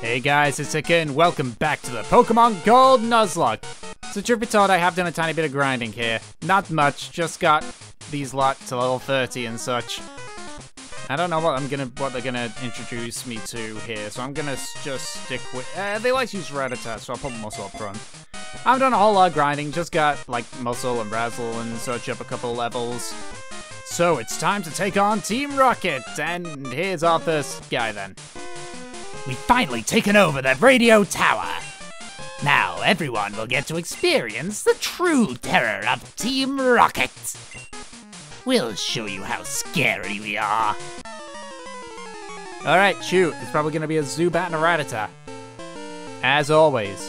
Hey guys, it's Akin. Welcome back to the Pokemon Gold Nuzlocke. So truth be told, I have done a tiny bit of grinding here. Not much, just got these lot to level 30 and such. I don't know what they're gonna introduce me to here, so I'm gonna just stick with. They like to use Rattata, so I'll put Muscle up front. I haven't done a whole lot of grinding, just got like Muscle and Razzle and such up a couple of levels. So it's time to take on Team Rocket, and here's our first guy then. We've finally taken over the radio tower. Now everyone will get to experience the true terror of Team Rocket. We'll show you how scary we are. Alright, shoot. It's probably going to be a Zubat and a Rattata. As always.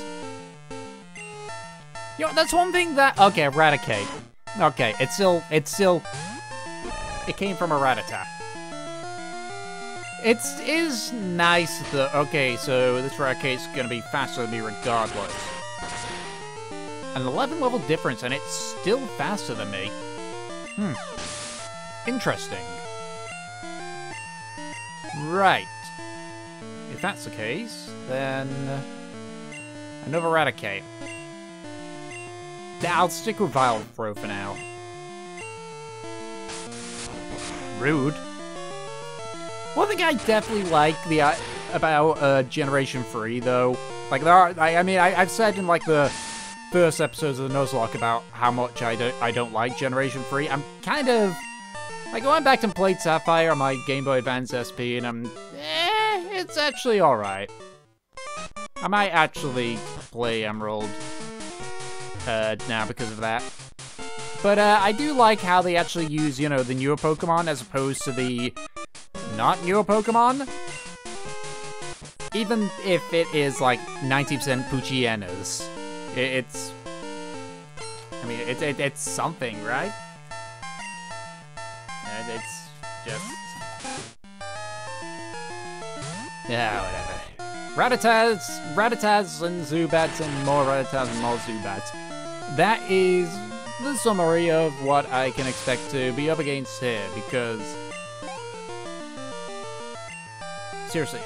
You know, that's one thing that... Okay, Eradicate. Okay, it came from a Rattata. It is nice that... Okay, so this Eradicate's going to be faster than me regardless. An 11 level difference, and it's still faster than me. Interesting. Right. If that's the case, then... another Eradicate. I'll stick with Vilepro for now. Rude. One thing I definitely like about Generation 3, though, like there are, I've said in like the first episodes of the Nuzlocke about how much I don't like Generation 3. I'm kind of like I went back and played Sapphire on my Game Boy Advance SP, and it's actually all right. I might actually play Emerald now because of that. But I do like how they actually use, you know, the newer Pokemon as opposed to the not newer Pokemon. Even if it is like 90% Poochyenas, it's something, right? It's just... yeah, whatever. Rattatas and Zubats and more Rattatas and more Zubats. That is the summary of what I can expect to be up against here, because... seriously,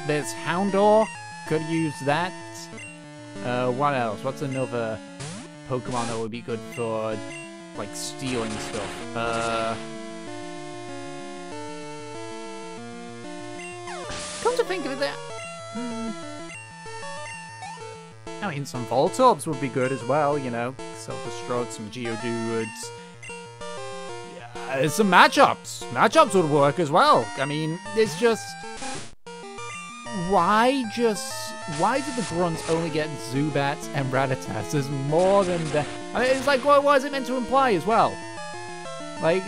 there's Houndour, could use that. What else? What's another Pokemon that would be good for, like, stealing stuff? Come to think of it, I mean, some Voltorbs would be good as well, you know. Self-Destruct, some Geodudes. Yeah, some Matchups. Matchups would work as well. I mean, it's just... Why did the Grunts only get Zubats and Rattatas? There's more than that. I mean, it's like, what is it meant to imply as well? Like,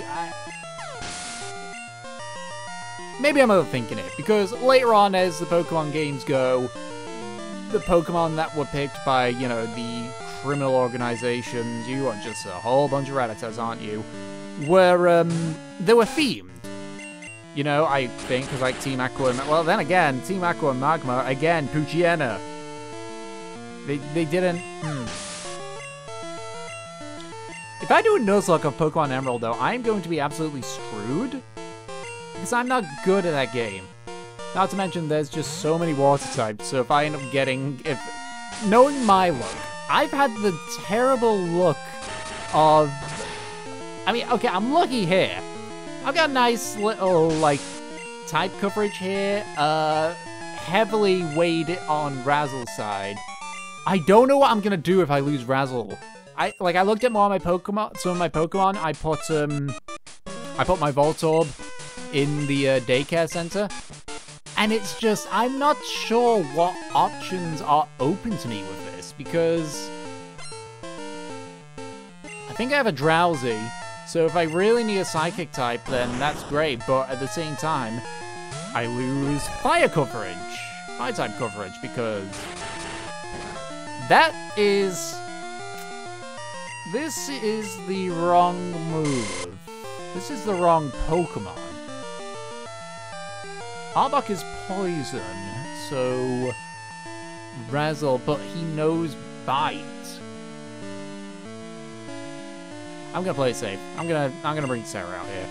maybe I'm overthinking it, because later on as the Pokemon games go, the Pokemon that were picked by, you know, the criminal organizations, you are just a whole bunch of Rattatas, aren't you? Were, they were themed. You know, I think, because like Team Aqua and... well, then again, Team Aqua and Magma, again, Poochyena. They didn't... If I do a Nuzlocke of Pokemon Emerald, though, I'm going to be absolutely screwed. Because I'm not good at that game. Not to mention, there's just so many water types, so if I end up getting... knowing my luck, I've had the terrible luck of... I mean, okay, I'm lucky here. I've got a nice little, like, type coverage here, heavily weighed on Razzle's side. I don't know what I'm gonna do if I lose Razzle. I looked at more of my Pokemon, some of my Pokemon, I put my Voltorb in the daycare center, and it's just, I'm not sure what options are open to me with this, because I think I have a Drowsy. So if I really need a Psychic type, then that's great, but at the same time, I lose Fire coverage, Fire type coverage, because this is the wrong move. This is the wrong Pokemon. Arbok is poison, so Razzle, but he knows Bite. I'm gonna play it safe. I'm gonna bring Sarah out here.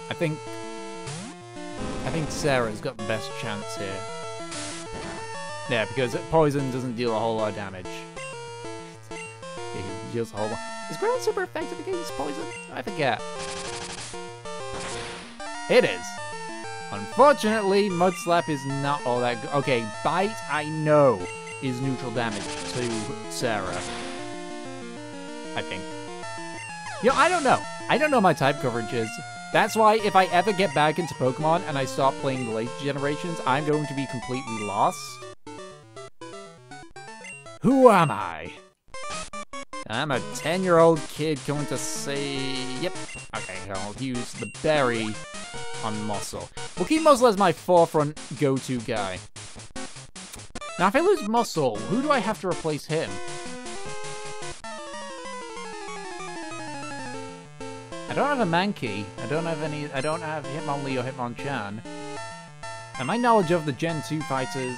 I think Sarah's got the best chance here. Yeah, because poison doesn't deal a whole lot of damage. It deals a whole lot. Is ground super effective against poison? I forget. It is. Unfortunately, Mud Slap is not all that good. Okay, Bite, I know, is neutral damage to Sarah. I think. You know, I don't know. I don't know my type coverages. That's why if I ever get back into Pokemon and I start playing the later generations, I'm going to be completely lost. Who am I? I'm a 10-year-old kid going to say... Yep. Okay, I'll use the berry on Muscle. We'll keep Muscle as my forefront go-to guy. Now, if I lose Muscle, who do I have to replace him? I don't have a Mankey. I don't have Hitmonlee or Hitmonchan. And my knowledge of the Gen 2 fighters...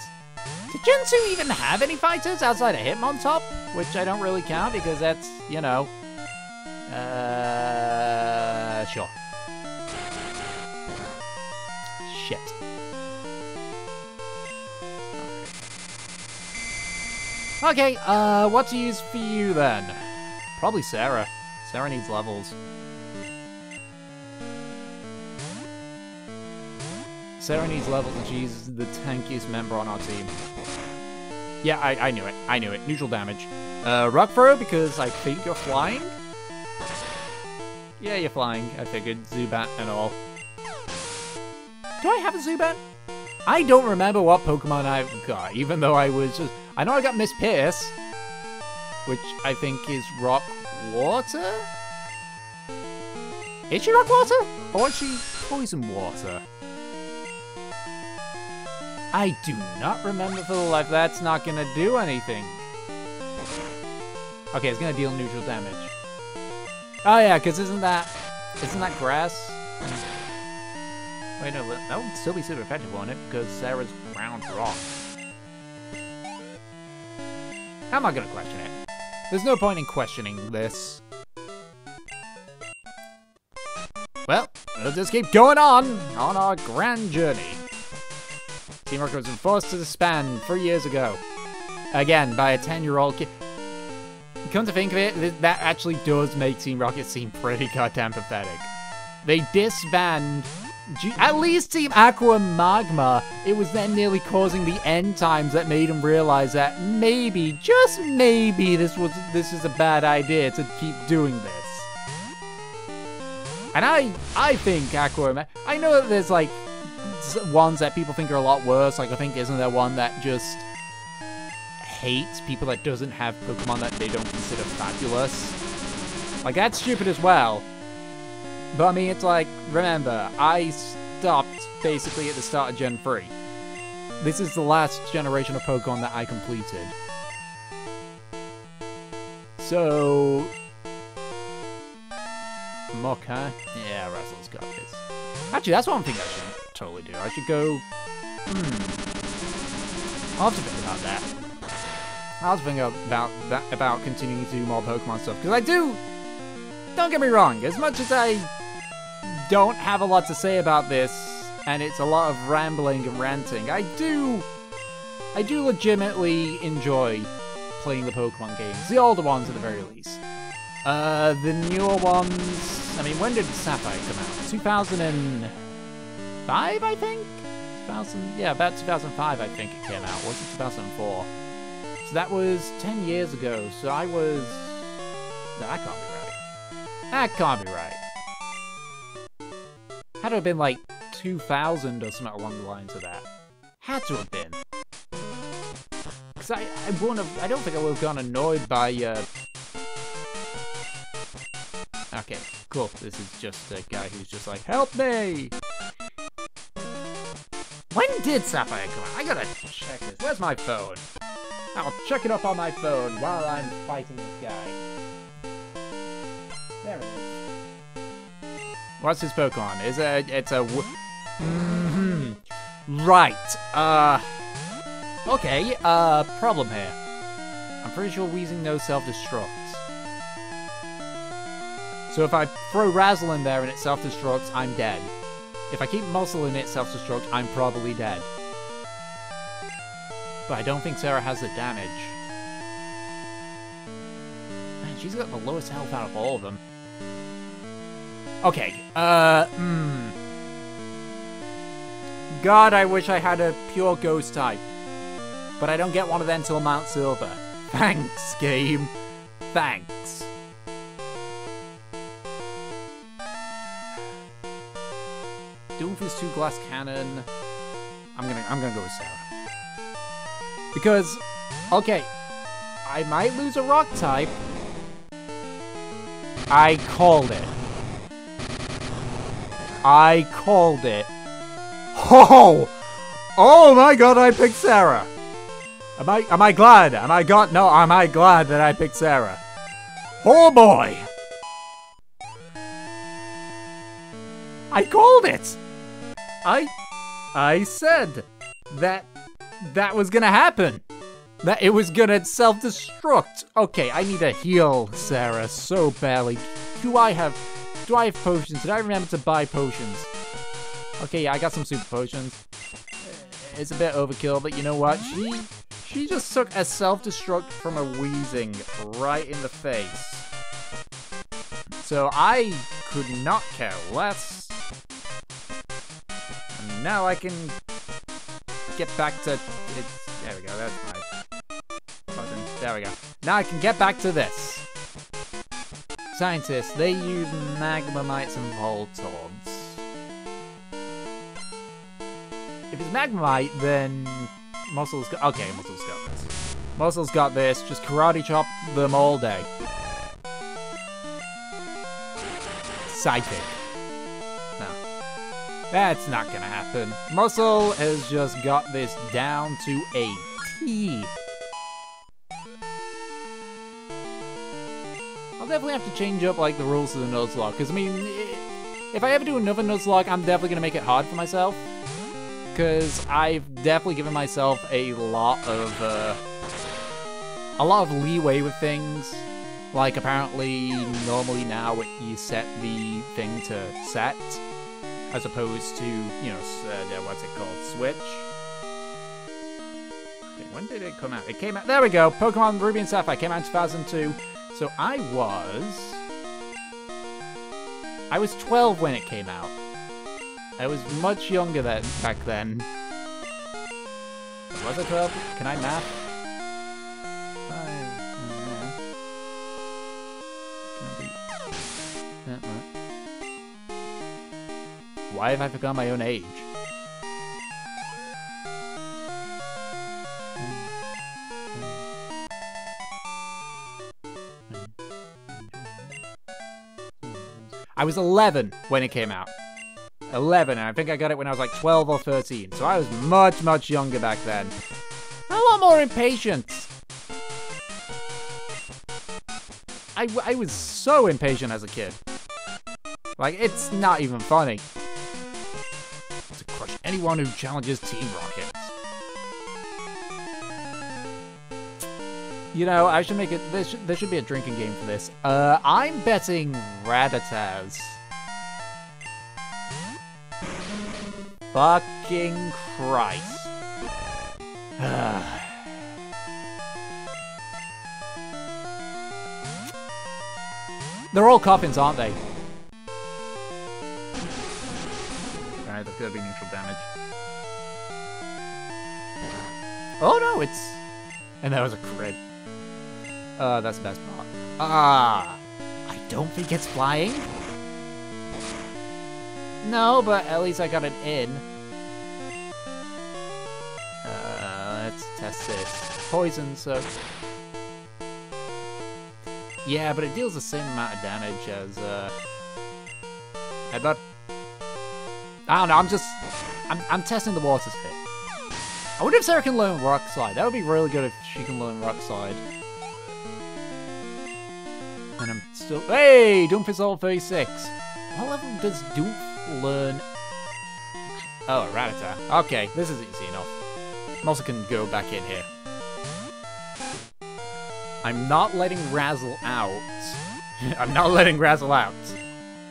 Did Gen 2 even have any fighters outside of Hitmontop? Which I don't really count because that's, you know... Sure. Shit. Okay, what to use for you then? Probably Sarah. Sarah needs levels. Sarah needs levels and she's the tankiest member on our team. Yeah, I knew it. I knew it. Neutral damage. Rock Throw because I think you're flying? Yeah, you're flying. I figured. Zubat and all. Do I have a Zubat? I don't remember what Pokemon I've got, even though I was just... I know I got Miss Pierce, which I think is Rock Water? Is she Rock Water? Or is she Poison Water? I do not remember for the life. That's not gonna do anything. Okay, it's gonna deal neutral damage. Oh yeah, because isn't that grass? Wait, no, that would still be super effective on it because Sarah's ground rock. I'm not gonna question it. There's no point in questioning this. Well, we'll just keep going on our grand journey. Team Rocket was forced to disband 3 years ago. Again, by a 10-year-old kid. Come to think of it, that actually does make Team Rocket seem pretty goddamn pathetic. They disband at least Team Aqua and Magma. It was then nearly causing the end times that made them realize that maybe, just maybe, this is a bad idea to keep doing this. And I think Aqua and I know that there's like ones that people think are a lot worse. Like I think isn't there one that just hates people that doesn't have Pokemon that they don't consider fabulous? Like that's stupid as well. But I mean, it's like, remember, I stopped basically at the start of Gen 3. This is the last generation of Pokemon that I completed. So... Mock, huh? Yeah, Razzle's got this. Actually, that's one thing I should totally do. I should go... I'll have to think about that. I'll have to think about continuing to do more Pokemon stuff. Because I do... Don't get me wrong, as much as I don't have a lot to say about this, and it's a lot of rambling and ranting, I do legitimately enjoy playing the Pokemon games. The older ones at the very least. The newer ones, I mean, when did Sapphire come out? 2005, I think? Yeah, about 2005 I think it came out, wasn't it 2004? So that was 10 years ago, so I was... No, that can't be right. That can't be right. Had to have been like 2000 or something along the lines of that. Had to have been. Because I don't think I would have gone annoyed by, Okay, cool. This is just a guy who's just like, help me! When did Sapphire come out? I gotta check this. Where's my phone? I'll check it up on my phone while I'm fighting this guy. There it is. What's his Pokemon? It's a Right. Okay, problem here. I'm pretty sure Weezing knows self-destructs. So if I throw Razzle in there and it self-destructs, I'm dead. If I keep Muscle in it self-destruct, I'm probably dead. But I don't think Sarah has the damage. Man, she's got the lowest health out of all of them. Okay, God, I wish I had a pure ghost type. But I don't get one of them till Mount Silver. Thanks, game. Thanks. Doomfist 2 Glass Cannon. I'm gonna go with Sarah. Because, okay, I might lose a rock type. I called it. I called it. Oh! Oh my god, I picked Sarah! Am I glad? Am I glad that I picked Sarah? Oh boy! I called it! I said that was gonna happen. That it was gonna self-destruct. Okay, I need to heal Sarah so badly. Do I have potions? Did I remember to buy potions? Okay, yeah, I got some super potions. It's a bit overkill, but you know what? She just took a self-destruct from a wheezing right in the face. So I could not care less. And now I can get back to it. There we go, that's my button. There we go. Now I can get back to this. Scientists, they use magmamites and voltorbs. If it's magmamite, then Muscle's got... Okay, Muscle's got this. Muscle's got this. Just karate chop them all day. Psychic. No. That's not gonna happen. Muscle has just got this down to a T. I'll definitely have to change up, like, the rules of the Nuzlocke. Because, I mean, if I ever do another Nuzlocke, I'm definitely gonna make it hard for myself. Because I've definitely given myself a lot of leeway with things. Like, apparently, normally now you set the thing to set, as opposed to, you know, what's it called, switch. Okay, when did it come out? It came out, there we go, Pokemon Ruby and Sapphire came out in 2002. So I was 12 when it came out. I was much younger back then. Was I 12? Can I math? Why have I forgotten my own age? I was 11 when it came out. 11, and I think I got it when I was like 12 or 13. So I was much, much younger back then. A lot more impatient. I was so impatient as a kid. Like, it's not even funny. To crush anyone who challenges Team Rocket. You know, I should make it... There should be a drinking game for this. I'm betting Rattatas. Fucking Christ. They're all coffins, aren't they? Alright, that's gonna be neutral damage. Oh no, it's... And that was a crit. That's the best part. I don't think it's flying. No, but at least I got an in. Let's test this. Poison, so... Yeah, but it deals the same amount of damage as, Headbutt. I don't know, I'm testing the waters fit. I wonder if Sarah can learn Rock Slide. That would be really good if she can learn Rock Slide. And I'm still... Hey! Doomfist level 36. What level does Doof learn? Oh, Rattata. Okay, this is easy enough. Most can go back in here. I'm not letting Razzle out. I'm not letting Razzle out.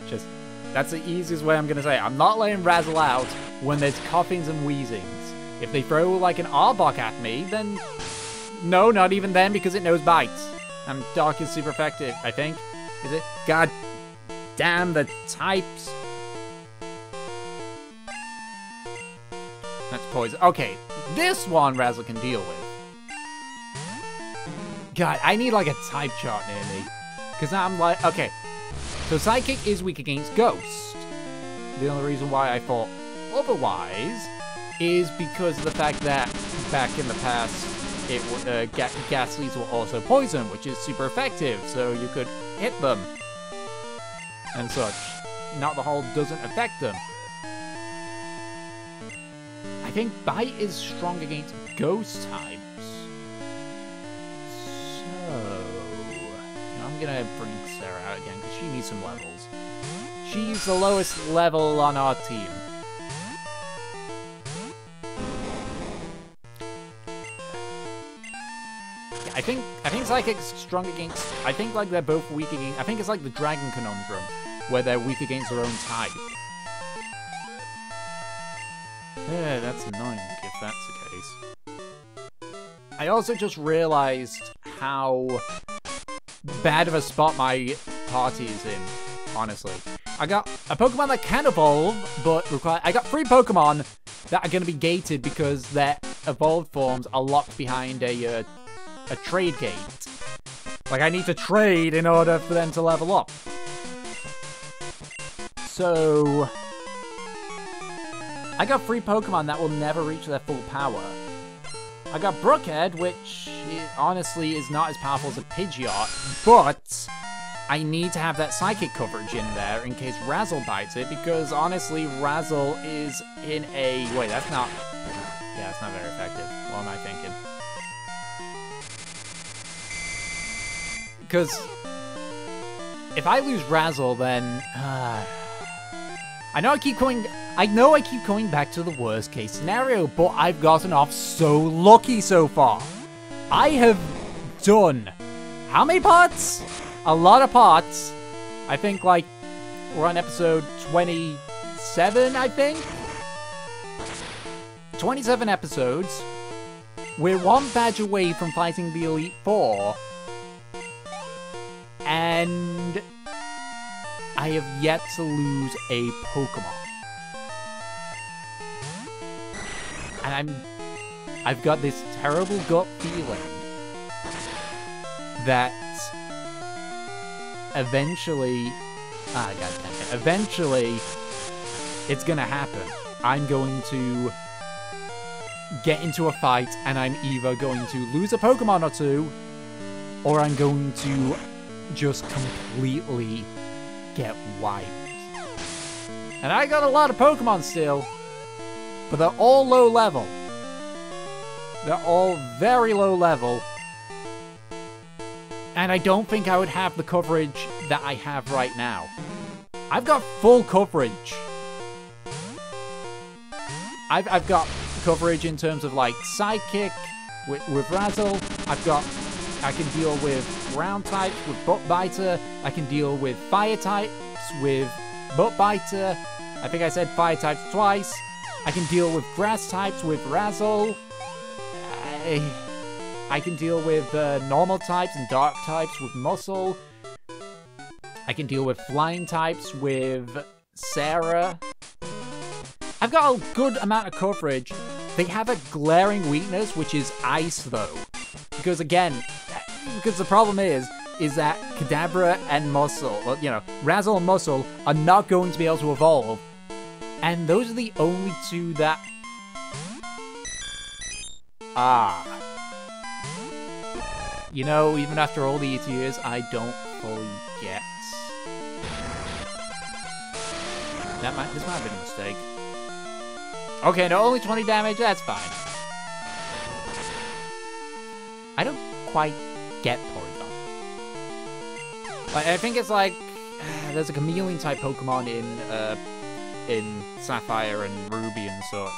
Just, that's the easiest way I'm gonna say it. I'm not letting Razzle out when there's coughings and wheezings. If they throw like an Arbok at me, then no, not even then, because it knows bites. And Dark is super effective, I think. Is it? God damn the types. That's poison. Okay, this one Razzle can deal with. God, I need like a type chart near me. Because I'm like, okay. So Psychic is weak against Ghost. The only reason why I thought otherwise is because of the fact that back in the past, Ghastlies were also poison, which is super effective, so you could hit them and such. Not the Hold doesn't affect them. I think Bite is strong against Ghost types. So, I'm gonna bring Sarah out again because she needs some levels. She's the lowest level on our team. I think Psychic's strong against. I think like they're both weak against. I think it's like the Dragon Conundrum, where they're weak against their own type. Yeah, that's annoying if that's the case. I also just realized how bad of a spot my party is in. Honestly, I got a Pokemon that can evolve, but I got 3 Pokemon that are going to be gated because their evolved forms are locked behind a trade gate. Like, I need to trade in order for them to level up. So, I got 3 Pokemon that will never reach their full power. I got Brookhead, which honestly is not as powerful as a Pidgeot, but I need to have that Psychic coverage in there in case Razzle bites it, because honestly, Razzle is in a... Wait, that's not... Yeah, that's not very effective. What am I thinking? Because if I lose Razzle, then I know I keep going back to the worst case scenario, but I've gotten off so lucky so far. I have done how many parts? A lot of parts. I think like we're on episode 27, I think. 27 episodes. We're 1 badge away from fighting the Elite Four. And I have yet to lose a Pokemon. And I've got this terrible gut feeling that eventually, eventually it's gonna happen. I'm going to get into a fight and I'm either going to lose a Pokemon or 2, or I'm going to just completely get wiped. And I got a lot of Pokemon still, but they're all low level. They're all very low level. And I don't think I would have the coverage that I have right now. I've got full coverage. I've got coverage in terms of like Sidekick with Razzle. I can deal with ground types with Butt Biter. I can deal with fire types with Butt Biter. I think I said fire types twice. I can deal with grass types with Razzle. I can deal with normal types and dark types with Muscle. I can deal with flying types with Sarah. I've got a good amount of coverage. They have a glaring weakness, which is Ice, though. Because the problem is that Kadabra and Muscle, well, you know, Razzle and Muscle are not going to be able to evolve. And those are the only 2 that... You know, even after all these years, I don't fully get. This might have been a mistake. Okay, no, only 20 damage, that's fine. I don't quite get Porygon. Like, I think it's like there's a chameleon type Pokemon in Sapphire and Ruby and such,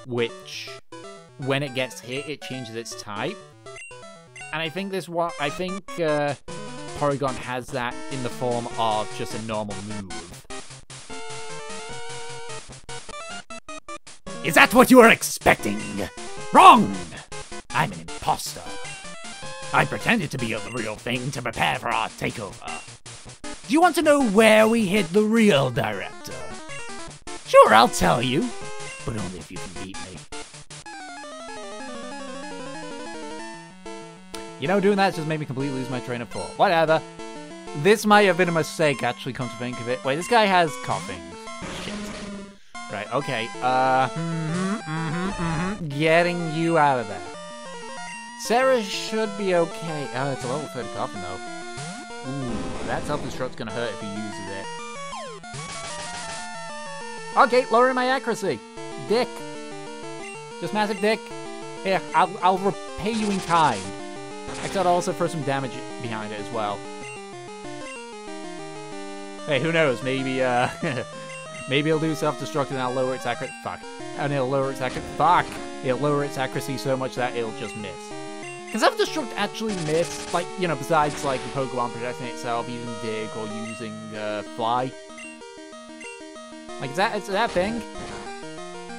which when it gets hit, it changes its type. And I think Porygon has that in the form of just a normal move. Is that what you were expecting? Wrong! I'm an imposter. I pretended to be the real thing to prepare for our takeover. Do you want to know where we hid the real director? Sure, I'll tell you, but only if you can beat me. You know, doing that just made me completely lose my train of thought. Whatever. This might have been a mistake, actually, come to think of it. Wait, this guy has coughing. Shit. Right, okay. Getting you out of there. Sarah should be okay. Oh, it's a level 30 coffin, though. Ooh, that self-destruct's gonna hurt if he uses it. Okay, lowering my accuracy. Dick. Just massive dick. Here, I'll repay you in kind. I could also throw some damage behind it as well. Hey, who knows? Maybe, maybe it'll do self-destruct and I'll lower its accuracy. Fuck. And it'll lower its accuracy. Fuck! It'll lower its accuracy so much that it'll just miss. Can self-destruct actually miss? Like, you know, besides, like, the Pokemon protecting itself, using Dig or using, Fly? Like, is that a thing?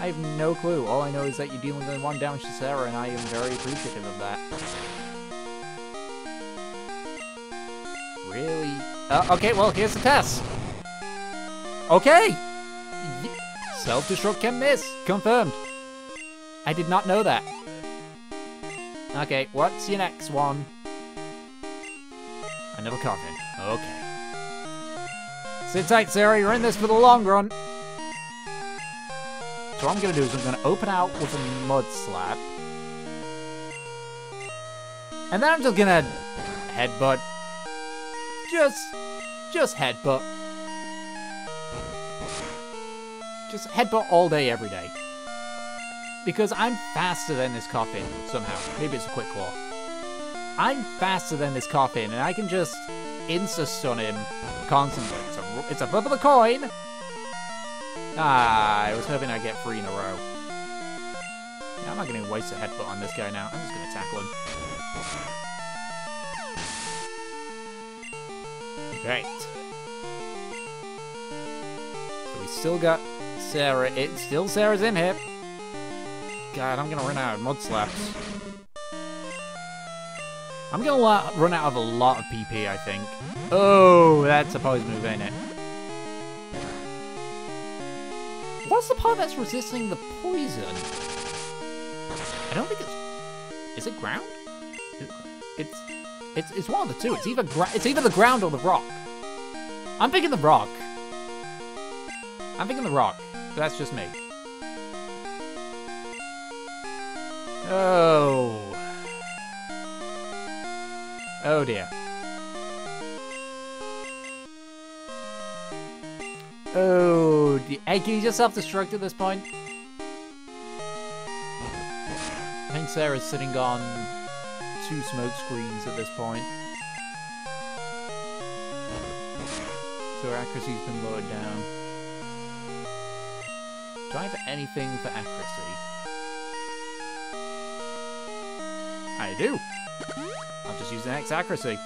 I have no clue. All I know is that you're dealing only 1 damage to Sarah, and I am very appreciative of that. Really? Okay, well, here's the test. Okay! Self-destruct can miss. Confirmed. I did not know that. Okay, what's your next one? Another coffin. Okay. Sit tight, Sarah. You're in this for the long run. So what I'm going to do is I'm going to open out with a mud slap. And then I'm just going to headbutt. Just headbutt. Just headbutt all day, every day. Because I'm faster than this coffin, somehow. Maybe it's a quick claw. I'm faster than this coffin, and I can just insta-stun him constantly. It's a flip of the coin! Ah, I was hoping I'd get 3 in a row. Yeah, I'm not going to waste a headbutt on this guy now. I'm just going to tackle him. Right. So we still got Sarah. Sarah's in here. God, I'm gonna run out of mud slaps. I'm gonna run out of a lot of PP, I think. Oh, that's a poison move, ain't it? What's the part that's resisting the poison? I don't think it's... Is it ground? It's one of the two. It's either the ground or the rock. I'm picking the rock. I'm picking the rock. But that's just me. Oh. Oh dear. Oh dear. Hey, can you just self-destruct at this point? I think Sarah's sitting on 2 smoke screens at this point. So her accuracy's been lowered down. Do I have anything for accuracy? I do. I'll just use the next accuracy.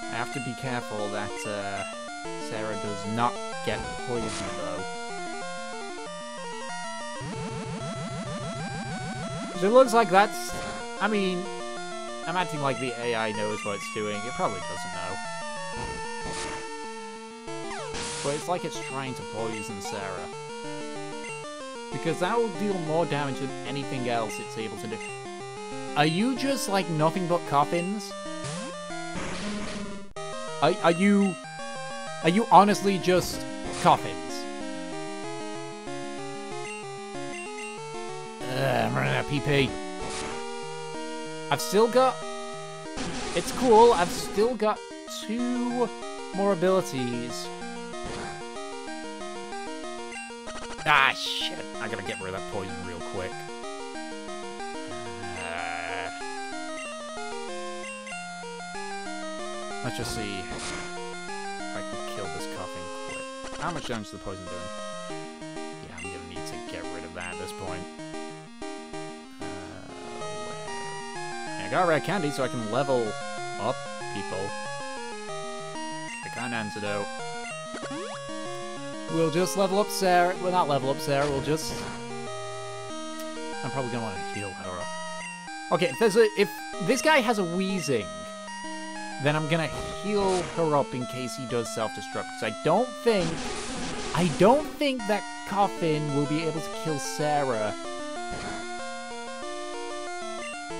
I have to be careful that Sarah does not get poisoned, though. So it looks like that's... I mean, I'm acting like the AI knows what it's doing. It probably doesn't know. But it's like it's trying to poison Sarah. Because that will deal more damage than anything else it's able to do. Are you just like nothing but coffins? Are you honestly just coffins? I'm running out of PP. I've still got... It's cool, I've still got 2 more abilities. Ah, shit. I gotta get rid of that poison real quick. Let's just see if I can kill this coughing quick. How much damage is the poison doing? Yeah, I'm gonna need to get rid of that at this point. I got rare candy so I can level up people. I kind antidote. We'll just level up Sarah. Well, not level up Sarah. We'll just... I'm probably gonna want to heal her up. Okay, if this guy has a wheezing, then I'm gonna heal her up in case he does self-destruct. Because I don't think that Coffin will be able to kill Sarah.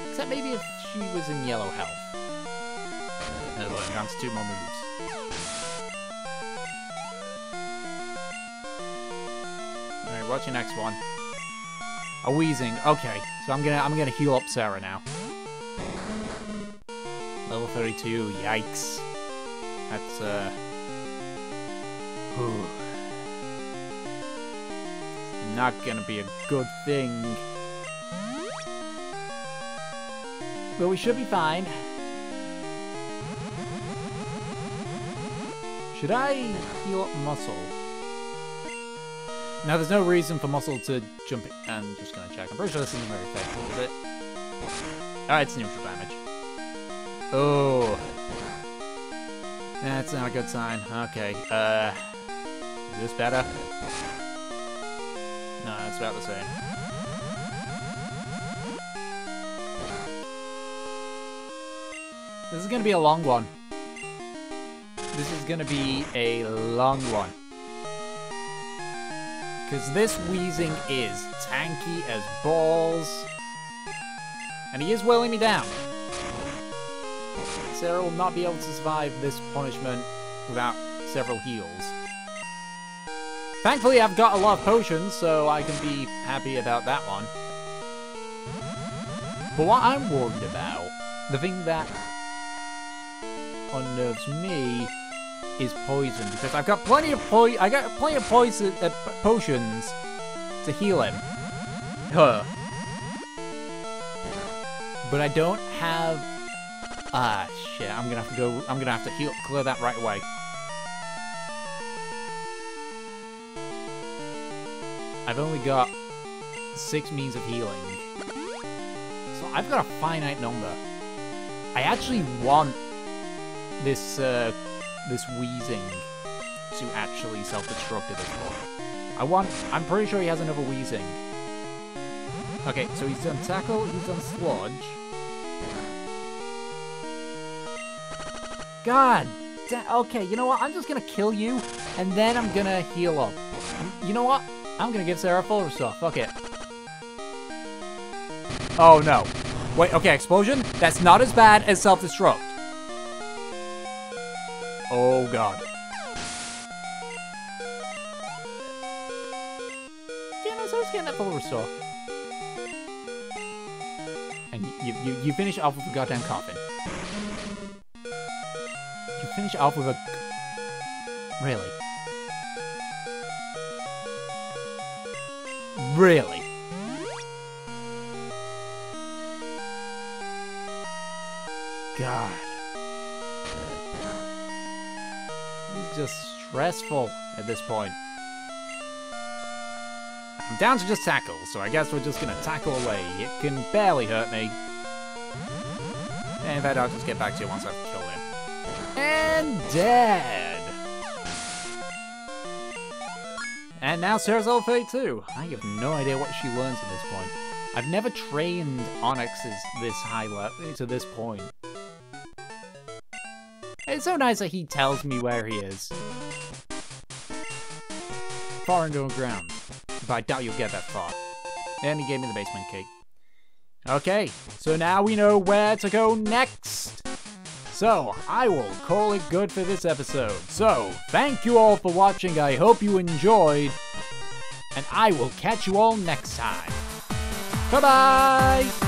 Except maybe if she was in yellow health. Oh, well, I'm down to 2 more moves. Alright, what's your next one? A wheezing. Okay, so I'm gonna heal up Sarah now. Level 32. Yikes. That's whew. Not gonna be a good thing. But we should be fine. Should I heal up Muscle? Now, there's no reason for Muscle to jump in. I'm just gonna check. I'm pretty sure this isn't very effective, is it? Alright, it's neutral damage. Oh. That's not a good sign. Okay, is this better? No, it's about the same. This is gonna be a long one. This is gonna be a long one. Because this wheezing is tanky as balls. And he is wearing me down. Sarah will not be able to survive this punishment without several heals. Thankfully, I've got a lot of potions, so I can be happy about that one. But what I'm worried about, the thing that unnerves me, is poison, because I've got plenty of poison potions to heal him. Huh. But I don't have. Ah, shit! I'm gonna have to clear that right away. I've only got 6 means of healing, so I've got a finite number. I actually want this wheezing to actually self-destruct at this point. I'm pretty sure he has another wheezing. Okay, so he's done tackle, he's done sludge. God okay, you know what? I'm just gonna kill you, and then I'm gonna heal up. You know what? I'm gonna give Sarah full restore. Fuck it. Oh no. Wait, okay, explosion? That's not as bad as self-destruct. Oh god. Yeah, no, so I was getting that full restore. And you finish off with a goddamn coffin. You finish off with a... Really? Really? God. Just stressful at this point. I'm down to just tackle, so I guess we're just gonna tackle away. It can barely hurt me. And in fact, I'll just get back to you once I've killed him. And dead! And now Sarah's level 32. I have no idea what she learns at this point. I've never trained Onyx's this high level to this point. It's so nice that he tells me where he is. Far underground. But I doubt you'll get that far. And he gave me the basement key. Okay, so now we know where to go next. So, I will call it good for this episode. So, thank you all for watching. I hope you enjoyed. And I will catch you all next time. Bye-bye!